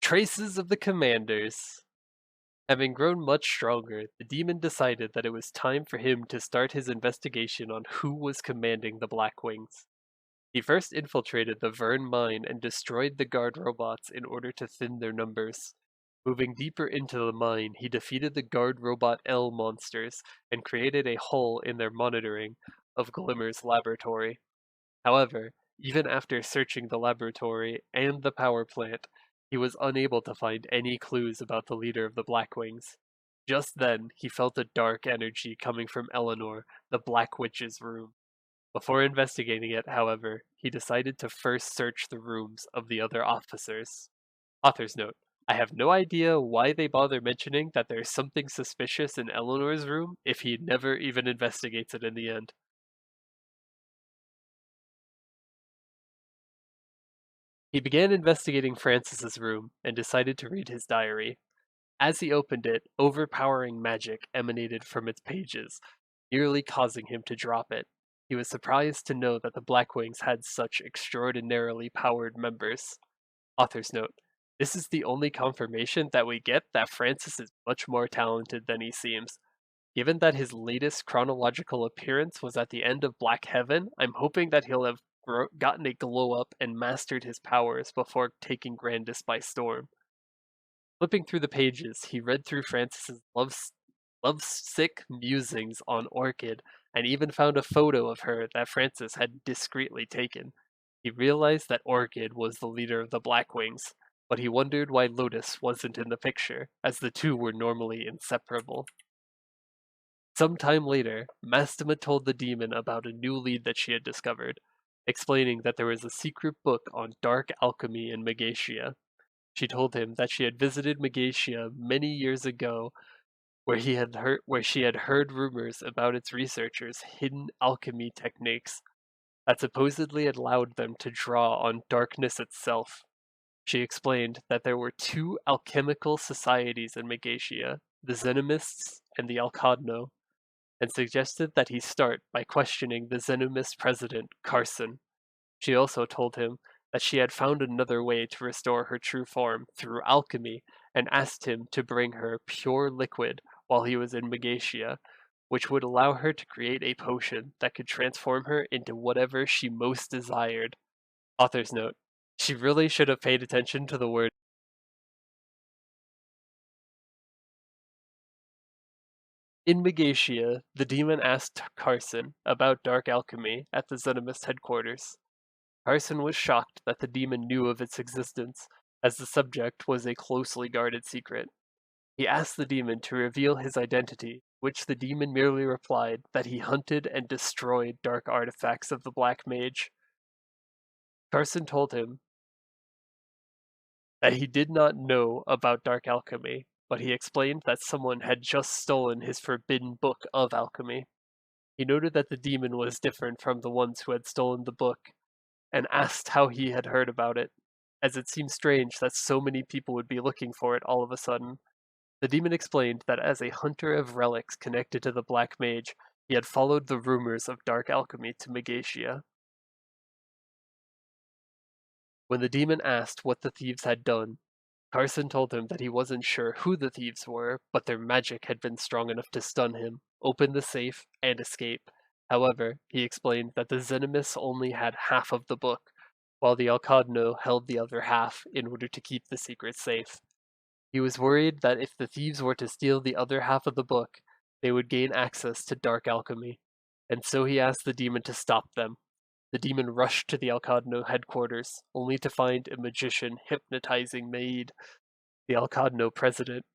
Traces of the commanders. Having grown much stronger, the demon decided that it was time for him to start his investigation on who was commanding the Blackwings. He first infiltrated the Vern mine and destroyed the guard robots in order to thin their numbers. Moving deeper into the mine, he defeated the guard robot L monsters and created a hole in their monitoring of Glimmer's laboratory. However, even after searching the laboratory and the power plant, he was unable to find any clues about the leader of the Blackwings. Just then, he felt a dark energy coming from Eleanor, the Black Witch's room. Before investigating it, however, he decided to first search the rooms of the other officers. Author's note: I have no idea why they bother mentioning that there's something suspicious in Eleanor's room if he never even investigates it in the end. He began investigating Francis's room and decided to read his diary. As he opened it, overpowering magic emanated from its pages, nearly causing him to drop it. He was surprised to know that the Blackwings had such extraordinarily powered members. Author's note: this is the only confirmation that we get that Francis is much more talented than he seems. Given that his latest chronological appearance was at the end of Black Heaven, I'm hoping that he'll have gotten a glow up and mastered his powers before taking Grandis by storm. Flipping through the pages, he read through Francis's lovesick musings on Orchid and even found a photo of her that Francis had discreetly taken. He realized that Orchid was the leader of the Blackwings, but he wondered why Lotus wasn't in the picture, as the two were normally inseparable. Some time later, Mastema told the demon about a new lead that she had discovered, explaining that there was a secret book on dark alchemy in Megatia. She told him that she had visited Megatia many years ago, where she had heard rumors about its researchers' hidden alchemy techniques that supposedly allowed them to draw on darkness itself. She explained that there were two alchemical societies in Megatia, the Xenomists and the Alcadno, and suggested that he start by questioning the Xenomist president, Carson. She also told him that she had found another way to restore her true form through alchemy and asked him to bring her pure liquid while he was in Megatia, which would allow her to create a potion that could transform her into whatever she most desired. Author's note: she really should have paid attention to the word. In Megatia, the demon asked Carson about dark alchemy at the Xenomist headquarters. Carson was shocked that the demon knew of its existence, as the subject was a closely guarded secret. He asked the demon to reveal his identity, which the demon merely replied that he hunted and destroyed dark artifacts of the Black Mage. Carson told him that he did not know about dark alchemy, but he explained that someone had just stolen his forbidden book of alchemy. He noted that the demon was different from the ones who had stolen the book, and asked how he had heard about it, as it seemed strange that so many people would be looking for it all of a sudden. The demon explained that as a hunter of relics connected to the Black Mage, he had followed the rumors of dark alchemy to Megatia. When the demon asked what the thieves had done, Carson told him that he wasn't sure who the thieves were, but their magic had been strong enough to stun him, open the safe, and escape. However, he explained that the Xenomists only had half of the book, while the Alcadno held the other half in order to keep the secret safe. He was worried that if the thieves were to steal the other half of the book, they would gain access to dark alchemy, and so he asked the demon to stop them. The demon rushed to the Alcadno headquarters, only to find a magician hypnotizing Mage, the Alcadno president,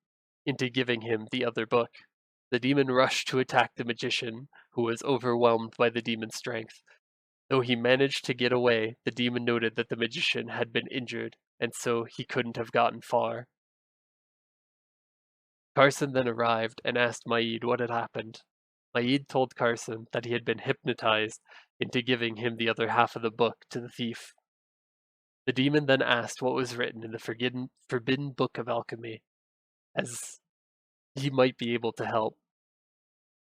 into giving him the other book. The demon rushed to attack the magician, who was overwhelmed by the demon's strength. Though he managed to get away, the demon noted that the magician had been injured, and so he couldn't have gotten far. Carson then arrived and asked Maid what had happened. Maid told Carson that he had been hypnotized into giving him the other half of the book to the thief. The demon then asked what was written in the forbidden book of alchemy, as he might be able to help.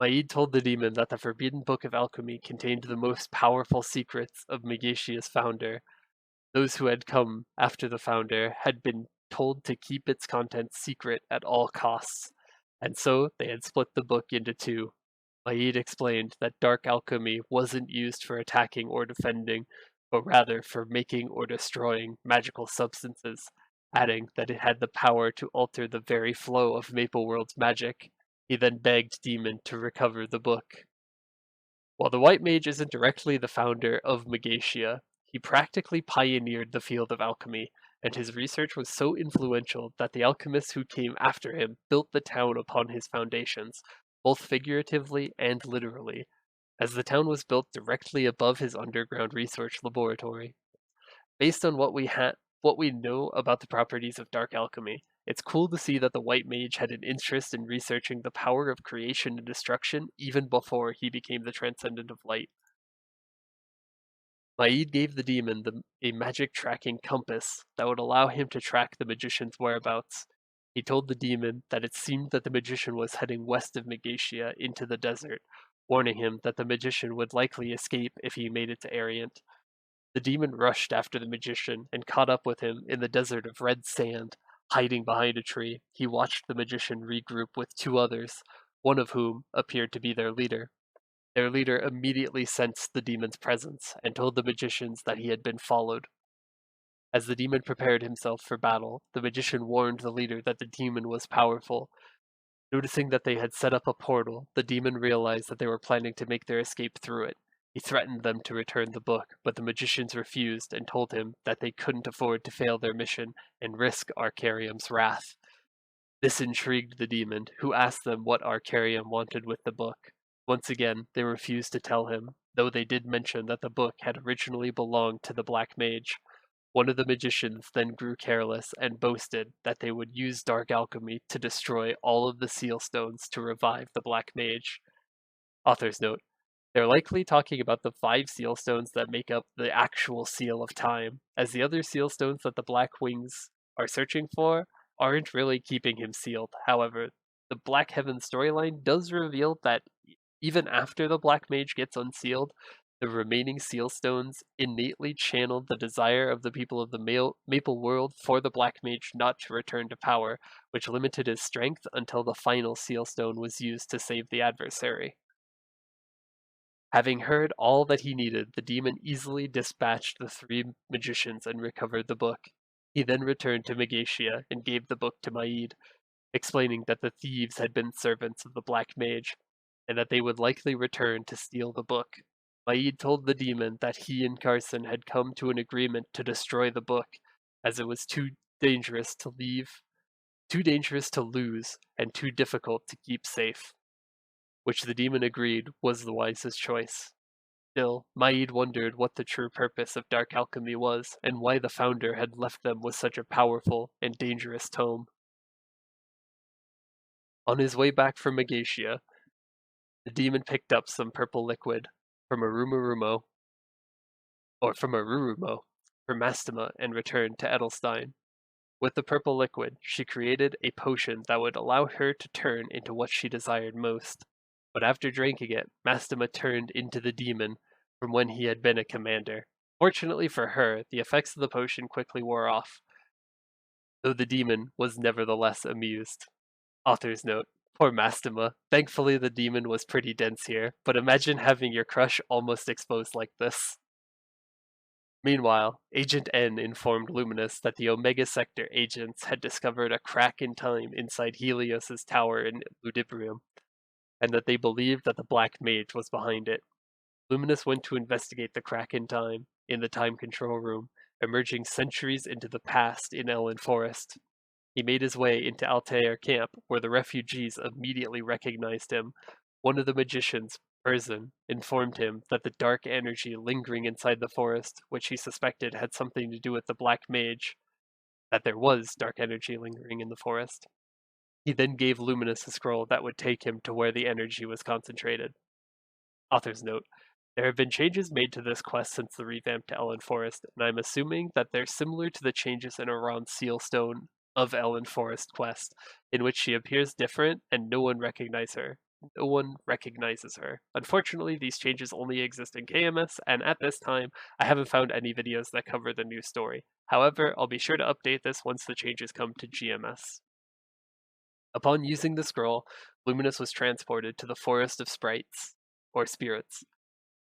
Maid told the demon that the forbidden book of alchemy contained the most powerful secrets of Megatia's founder. Those who had come after the founder had been told to keep its contents secret at all costs, and so they had split the book into two. Maid explained that dark alchemy wasn't used for attacking or defending, but rather for making or destroying magical substances, adding that it had the power to alter the very flow of Maple World's magic. He then begged Demon to recover the book. While the White Mage isn't directly the founder of Magatia, he practically pioneered the field of alchemy, and his research was so influential that the alchemists who came after him built the town upon his foundations, both figuratively and literally, as the town was built directly above his underground research laboratory. Based on what we know about the properties of dark alchemy, it's cool to see that the White Mage had an interest in researching the power of creation and destruction even before he became the Transcendent of Light. Maid gave the demon a magic tracking compass that would allow him to track the magician's whereabouts. He told the demon that it seemed that the magician was heading west of Megatia into the desert, warning him that the magician would likely escape if he made it to Ariant. The demon rushed after the magician and caught up with him in the desert of red sand. Hiding behind a tree, he watched the magician regroup with two others, one of whom appeared to be their leader. Their leader immediately sensed the demon's presence and told the magicians that he had been followed. As the demon prepared himself for battle, the magician warned the leader that the demon was powerful. Noticing that they had set up a portal, the demon realized that they were planning to make their escape through it. He threatened them to return the book, but the magicians refused and told him that they couldn't afford to fail their mission and risk Arkarium's wrath. This intrigued the demon, who asked them what Arkarium wanted with the book. Once again, they refused to tell him, though they did mention that the book had originally belonged to the Black Mage. One of the magicians then grew careless and boasted that they would use dark alchemy to destroy all of the seal stones to revive the Black Mage. Author's note: they're likely talking about the 5 seal stones that make up the actual seal of time, as the other seal stones that the Black Wings are searching for aren't really keeping him sealed. However, the Black Heaven storyline does reveal that even after the Black Mage gets unsealed, the remaining seal stones innately channeled the desire of the people of the Maple World for the Black Mage not to return to power, which limited his strength until the final seal stone was used to save the adversary. Having heard all that he needed, the demon easily dispatched the 3 magicians and recovered the book. He then returned to Megatia and gave the book to Maid, explaining that the thieves had been servants of the Black Mage, and that they would likely return to steal the book. Maid told the demon that he and Carson had come to an agreement to destroy the book, as it was too dangerous to lose, and too difficult to keep safe, which the demon agreed was the wisest choice. Still, Maid wondered what the true purpose of dark alchemy was, and why the founder had left them with such a powerful and dangerous tome. On his way back from Megatia, the demon picked up some purple liquid from Arurumo for Mastema and returned to Edelstein. With the purple liquid, she created a potion that would allow her to turn into what she desired most. But after drinking it, Mastema turned into the demon from when he had been a commander. Fortunately for her, the effects of the potion quickly wore off, though the demon was nevertheless amused. Author's note: poor Mastema. Thankfully the demon was pretty dense here, but imagine having your crush almost exposed like this. Meanwhile, Agent N informed Luminous that the Omega Sector agents had discovered a crack in time inside Helios's tower in Ludibrium, and that they believed that the Black Mage was behind it. Luminous went to investigate the crack in time in the time control room, emerging centuries into the past in Ellin Forest. He made his way into Altair camp, where the refugees immediately recognized him. One of the magicians, Erzin, informed him that the dark energy lingering inside the forest, which he suspected had something to do with the Black Mage, that there was dark energy lingering in the forest. He then gave Luminous a scroll that would take him to where the energy was concentrated. Author's note: there have been changes made to this quest since the revamp to Ellin Forest, and I'm assuming that they're similar to the changes in Aron's Sealstone of Ellin Forest quest, in which she appears different and no one recognizes her. no one recognizes her. Unfortunately, these changes only exist in KMS, and at this time, I haven't found any videos that cover the new story. However, I'll be sure to update this once the changes come to GMS. Upon using the scroll, Luminous was transported to the Forest of Sprites, or Spirits,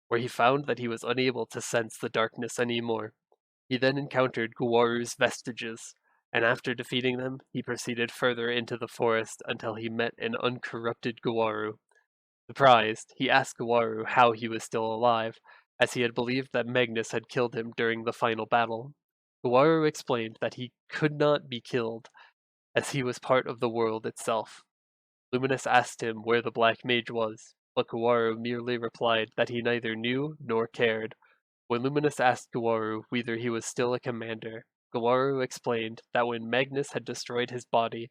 where he found that he was unable to sense the darkness anymore. He then encountered Guaru's vestiges, and after defeating them, he proceeded further into the forest until he met an uncorrupted Guaru. Surprised, he asked Guaru how he was still alive, as he had believed that Magnus had killed him during the final battle. Guaru explained that he could not be killed, as he was part of the world itself. Luminous asked him where the Black Mage was, but Guaru merely replied that he neither knew nor cared. When Luminous asked Guaru whether he was still a commander, Guaru explained that when Magnus had destroyed his body,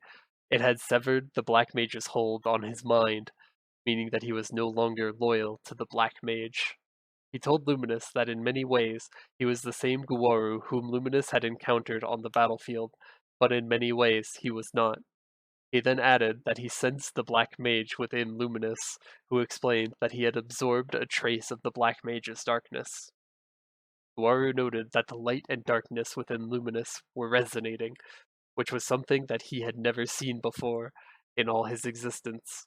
it had severed the Black Mage's hold on his mind, meaning that he was no longer loyal to the Black Mage. He told Luminous that in many ways he was the same Guaru whom Luminous had encountered on the battlefield, but in many ways he was not. He then added that he sensed the Black Mage within Luminous, who explained that he had absorbed a trace of the Black Mage's darkness. Guaru noted that the light and darkness within Luminous were resonating, which was something that he had never seen before in all his existence.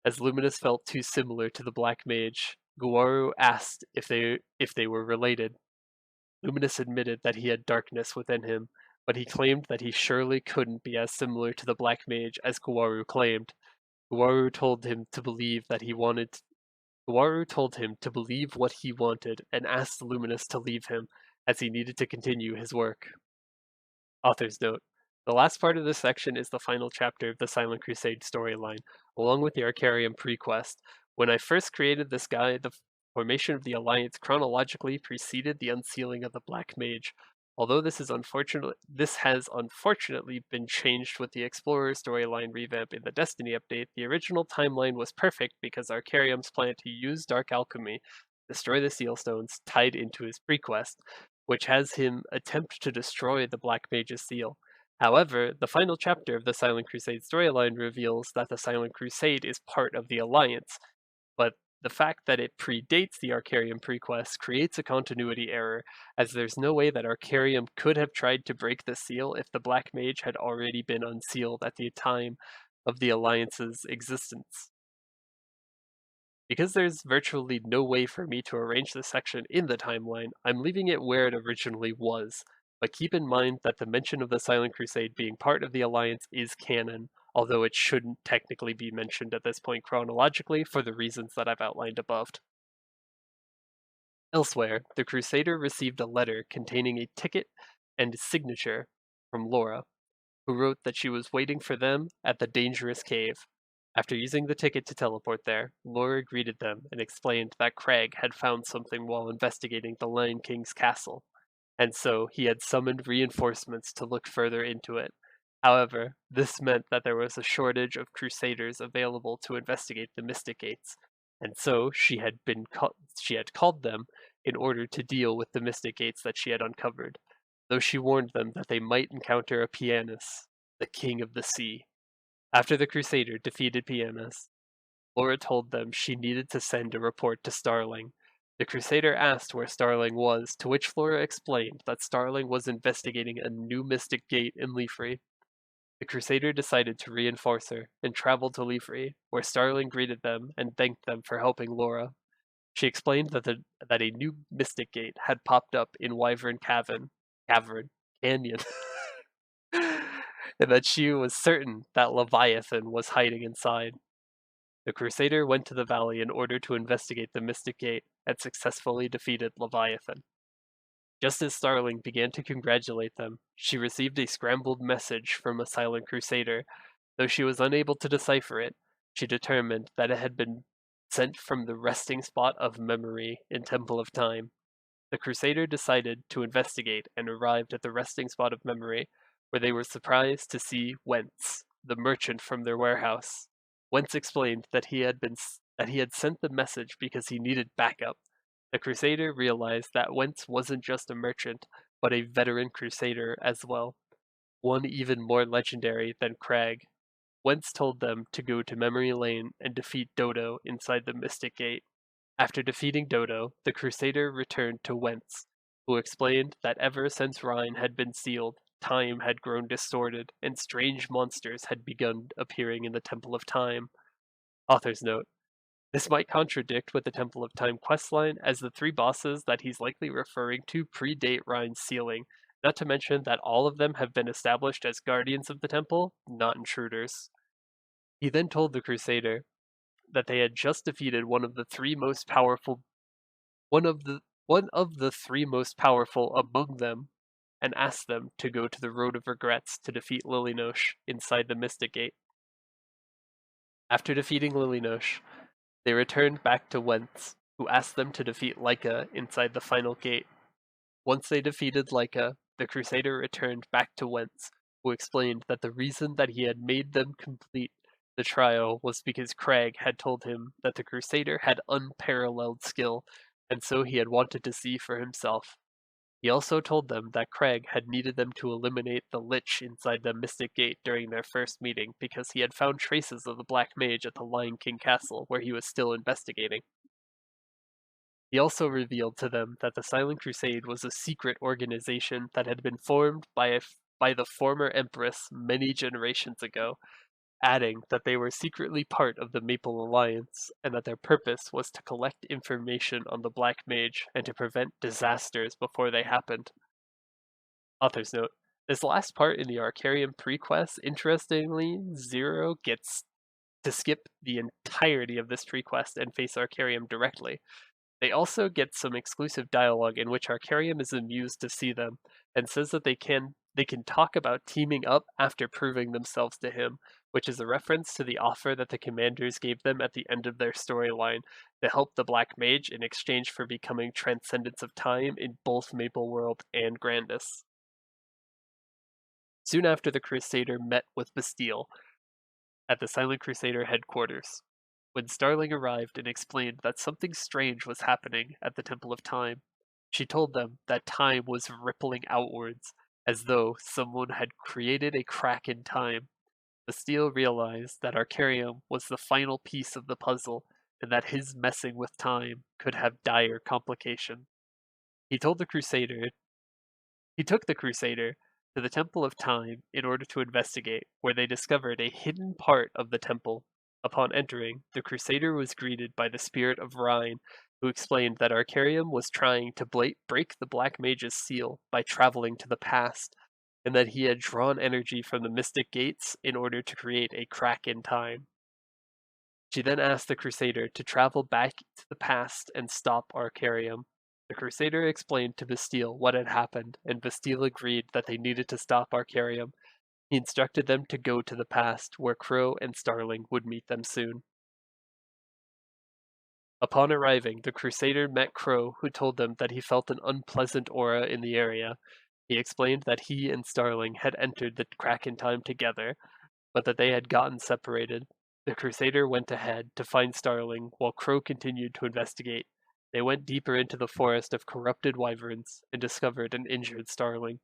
As Luminous felt too similar to the Black Mage, Guaru asked if they were related. Luminous admitted that he had darkness within him, but he claimed that he surely couldn't be as similar to the Black Mage as Guaru claimed. Guaru told him to believe what he wanted and asked Luminous to leave him, as he needed to continue his work. Author's note. The last part of this section is the final chapter of the Silent Crusade storyline, along with the Arkarium prequest. When I first created this guide, the formation of the Alliance chronologically preceded the unsealing of the Black Mage. Although this has unfortunately been changed with the Explorer storyline revamp in the Destiny update, the original timeline was perfect because Arkarium's plan to use dark alchemy, destroy the seal stones, tied into his prequest, which has him attempt to destroy the Black Mage's seal. However, the final chapter of the Silent Crusade storyline reveals that the Silent Crusade is part of the Alliance, but the fact that it predates the Arkarium prequest creates a continuity error, as there's no way that Arkarium could have tried to break the seal if the Black Mage had already been unsealed at the time of the Alliance's existence. Because there's virtually no way for me to arrange this section in the timeline, I'm leaving it where it originally was, but keep in mind that the mention of the Silent Crusade being part of the Alliance is canon, although it shouldn't technically be mentioned at this point chronologically for the reasons that I've outlined above. Elsewhere, the Crusader received a letter containing a ticket and signature from Laura, who wrote that she was waiting for them at the dangerous cave. After using the ticket to teleport there, Laura greeted them and explained that Craig had found something while investigating the Lion King's castle, and so he had summoned reinforcements to look further into it. However, this meant that there was a shortage of crusaders available to investigate the Mystic Gates, and so she had called them in order to deal with the Mystic Gates that she had uncovered, though she warned them that they might encounter a Pianus, the king of the sea. After the Crusader defeated Pianus, Laura told them she needed to send a report to Starling. The Crusader asked where Starling was, to which Laura explained that Starling was investigating a new Mystic Gate in Leafrey. The Crusader decided to reinforce her and traveled to Leafrey, where Starling greeted them and thanked them for helping Laura. She explained that a new Mystic Gate had popped up in Wyvern Canyon, and that she was certain that Leviathan was hiding inside. The Crusader went to the valley in order to investigate the Mystic Gate and successfully defeated Leviathan. Just as Starling began to congratulate them, she received a scrambled message from a Silent Crusader. Though she was unable to decipher it, she determined that it had been sent from the resting spot of memory in Temple of Time. The Crusader decided to investigate and arrived at the resting spot of memory, where they were surprised to see Wentz, the merchant from their warehouse. Wentz explained that he had sent the message because he needed backup. The Crusader realized that Wentz wasn't just a merchant, but a veteran Crusader as well, one even more legendary than Crag. Wentz told them to go to Memory Lane and defeat Dodo inside the Mystic Gate. After defeating Dodo, the Crusader returned to Wentz, who explained that ever since Rhine had been sealed, time had grown distorted, and strange monsters had begun appearing in the Temple of Time. Author's note: this might contradict with the Temple of Time questline, as the three bosses that he's likely referring to predate Rhine's sealing, not to mention that all of them have been established as guardians of the temple, not intruders. He then told the Crusader that they had just defeated one of the three most powerful among them, and asked them to go to the Road of Regrets to defeat Lilinosh inside the Mystic Gate. After defeating Lilinosh, they returned back to Wentz, who asked them to defeat Laika inside the final gate. Once they defeated Laika, the Crusader returned back to Wentz, who explained that the reason that he had made them complete the trial was because Craig had told him that the Crusader had unparalleled skill, and so he had wanted to see for himself. He also told them that Craig had needed them to eliminate the Lich inside the Mystic Gate during their first meeting because he had found traces of the Black Mage at the Lion King Castle where he was still investigating. He also revealed to them that the Silent Crusade was a secret organization that had been formed by the former Empress many generations ago, adding that they were secretly part of the Maple Alliance, and that their purpose was to collect information on the Black Mage and to prevent disasters before they happened. Author's note: this last part in the Arkarium prequest, interestingly, Zero gets to skip the entirety of this prequest and face Arkarium directly. They also get some exclusive dialogue in which Arkarium is amused to see them, and says that they can talk about teaming up after proving themselves to him, which is a reference to the offer that the commanders gave them at the end of their storyline to help the Black Mage in exchange for becoming Transcendence of Time in both Maple World and Grandis. Soon after, the Crusader met with Bastille at the Silent Crusader headquarters, when Starling arrived and explained that something strange was happening at the Temple of Time. She told them that time was rippling outwards, as though someone had created a crack in time. Bastille realized that Arkarium was the final piece of the puzzle, and that his messing with time could have dire complication. He took the Crusader to the Temple of Time in order to investigate, where they discovered a hidden part of the temple. Upon entering, the Crusader was greeted by the spirit of Rhine, who explained that Arkarium was trying to break the Black Mage's seal by traveling to the past, and that he had drawn energy from the Mystic Gates in order to create a crack in time. She then asked the Crusader to travel back to the past and stop Arkarium. The Crusader explained to Bastille what had happened, and Bastille agreed that they needed to stop Arkarium. He instructed them to go to the past, where Crow and Starling would meet them soon. Upon arriving, the Crusader met Crow, who told them that he felt an unpleasant aura in the area. He explained that he and Starling had entered the crack in time together, but that they had gotten separated. The Crusader went ahead to find Starling, while Crow continued to investigate. They went deeper into the forest of corrupted wyverns and discovered an injured Starling.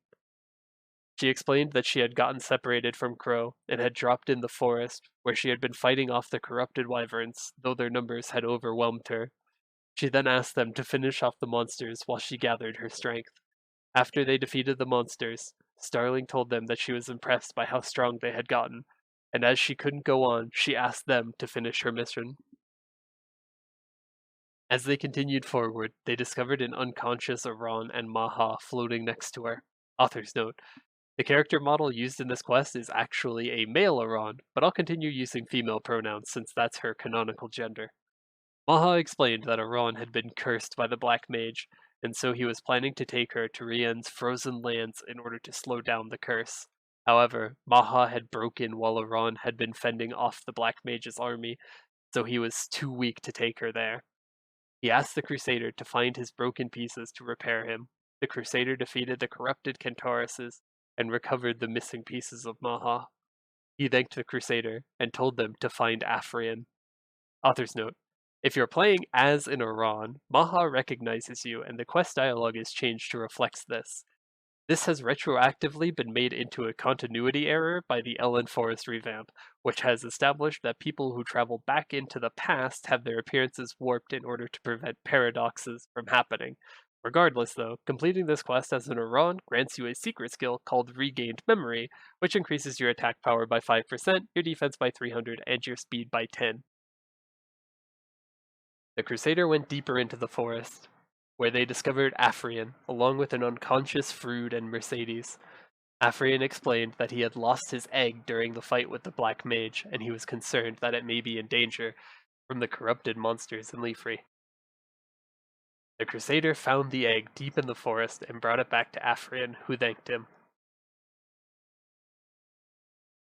She explained that she had gotten separated from Crow and had dropped in the forest, where she had been fighting off the corrupted wyverns, though their numbers had overwhelmed her. She then asked them to finish off the monsters while she gathered her strength. After they defeated the monsters, Starling told them that she was impressed by how strong they had gotten, and as she couldn't go on, she asked them to finish her mission. As they continued forward, they discovered an unconscious Aran and Maha floating next to her. Author's note: the character model used in this quest is actually a male Aran, but I'll continue using female pronouns since that's her canonical gender. Maha explained that Aran had been cursed by the Black Mage, and so he was planning to take her to Rien's frozen lands in order to slow down the curse. However, Maha had broken while Aran had been fending off the Black Mage's army, so he was too weak to take her there. He asked the Crusader to find his broken pieces to repair him. The Crusader defeated the corrupted Kentauruses and recovered the missing pieces of Maha. He thanked the Crusader and told them to find Afrian. Author's note: if you're playing as an Aran, Maha recognizes you and the quest dialogue is changed to reflect this. This has retroactively been made into a continuity error by the Ellin Forest revamp, which has established that people who travel back into the past have their appearances warped in order to prevent paradoxes from happening. Regardless, though, completing this quest as an Iran grants you a secret skill called Regained Memory, which increases your attack power by 5%, your defense by 300, and your speed by 10. The Crusader went deeper into the forest, where they discovered Afrian, along with an unconscious Frood and Mercedes. Afrian explained that he had lost his egg during the fight with the Black Mage, and he was concerned that it may be in danger from the corrupted monsters in Leafrey. The Crusader found the egg deep in the forest and brought it back to Afrian, who thanked him.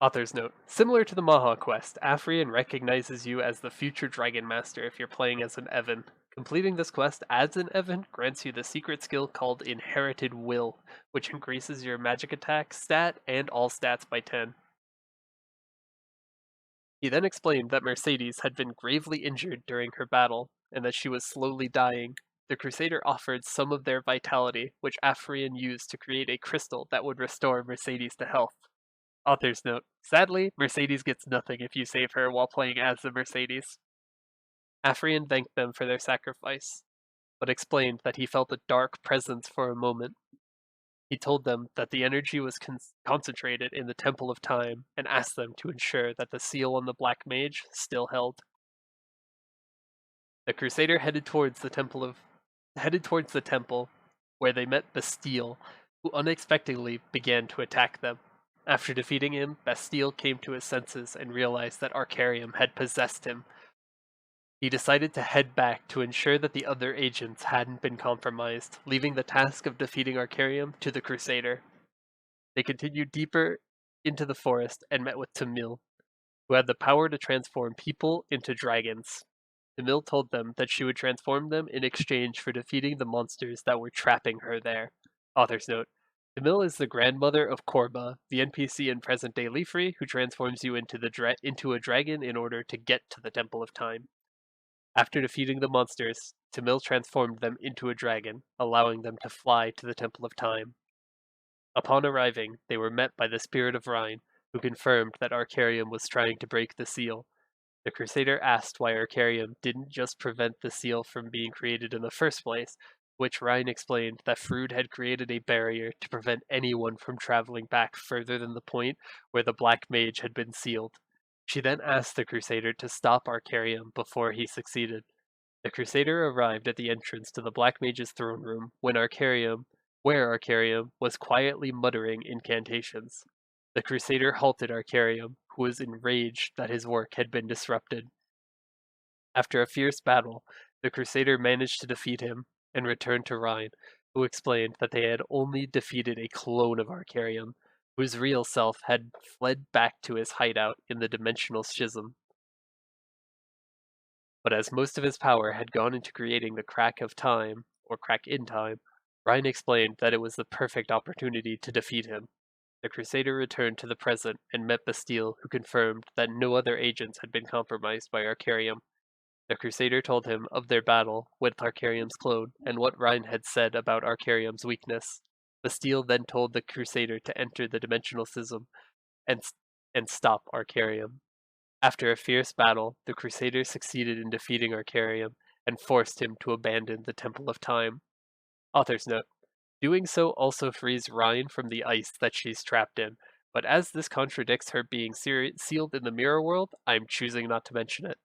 Author's note: similar to the Maha quest, Afrian recognizes you as the future Dragon Master if you're playing as an Evan. Completing this quest as an Evan grants you the secret skill called Inherited Will, which increases your magic attack stat and all stats by 10. He then explained that Mercedes had been gravely injured during her battle, and that she was slowly dying. The Crusader offered some of their vitality, which Afrian used to create a crystal that would restore Mercedes to health. Author's note: sadly, Mercedes gets nothing if you save her while playing as the Mercedes. Afrian thanked them for their sacrifice, but explained that he felt a dark presence for a moment. He told them that the energy was concentrated in the Temple of Time and asked them to ensure that the seal on the Black Mage still held. The Crusader headed towards the temple, where they met Bastille, who unexpectedly began to attack them. After defeating him, Bastille came to his senses and realized that Arkarium had possessed him. He decided to head back to ensure that the other agents hadn't been compromised, leaving the task of defeating Arkarium to the Crusader. They continued deeper into the forest and met with Tamil, who had the power to transform people into dragons. Tamil told them that she would transform them in exchange for defeating the monsters that were trapping her there. Author's note: Tamil is the grandmother of Korba, the NPC in present-day Leafrey, who transforms you into a dragon in order to get to the Temple of Time. After defeating the monsters, Tamil transformed them into a dragon, allowing them to fly to the Temple of Time. Upon arriving, they were met by the Spirit of Rhine, who confirmed that Arkarium was trying to break the seal. The Crusader asked why Arkarium didn't just prevent the seal from being created in the first place, which Rhine explained that Frood had created a barrier to prevent anyone from traveling back further than the point where the Black Mage had been sealed. She then asked the Crusader to stop Arkarium before he succeeded. The Crusader arrived at the entrance to the Black Mage's throne room where Arkarium was quietly muttering incantations. The Crusader halted Arkarium, who was enraged that his work had been disrupted. After a fierce battle, the Crusader managed to defeat him and returned to Rhine, who explained that they had only defeated a clone of Arkarium, whose real self had fled back to his hideout in the dimensional schism. But as most of his power had gone into creating the Crack of Time, or Crack in Time, Rhine explained that it was the perfect opportunity to defeat him. The Crusader returned to the present and met Bastille, who confirmed that no other agents had been compromised by Arkarium. The Crusader told him of their battle with Arkarium's clone and what Rhine had said about Arkarium's weakness. Bastille then told the Crusader to enter the dimensional schism and stop Arkarium. After a fierce battle, the Crusader succeeded in defeating Arkarium and forced him to abandon the Temple of Time. Author's note: doing so also frees Rhine from the ice that she's trapped in, but as this contradicts her being sealed in the mirror world, I'm choosing not to mention it.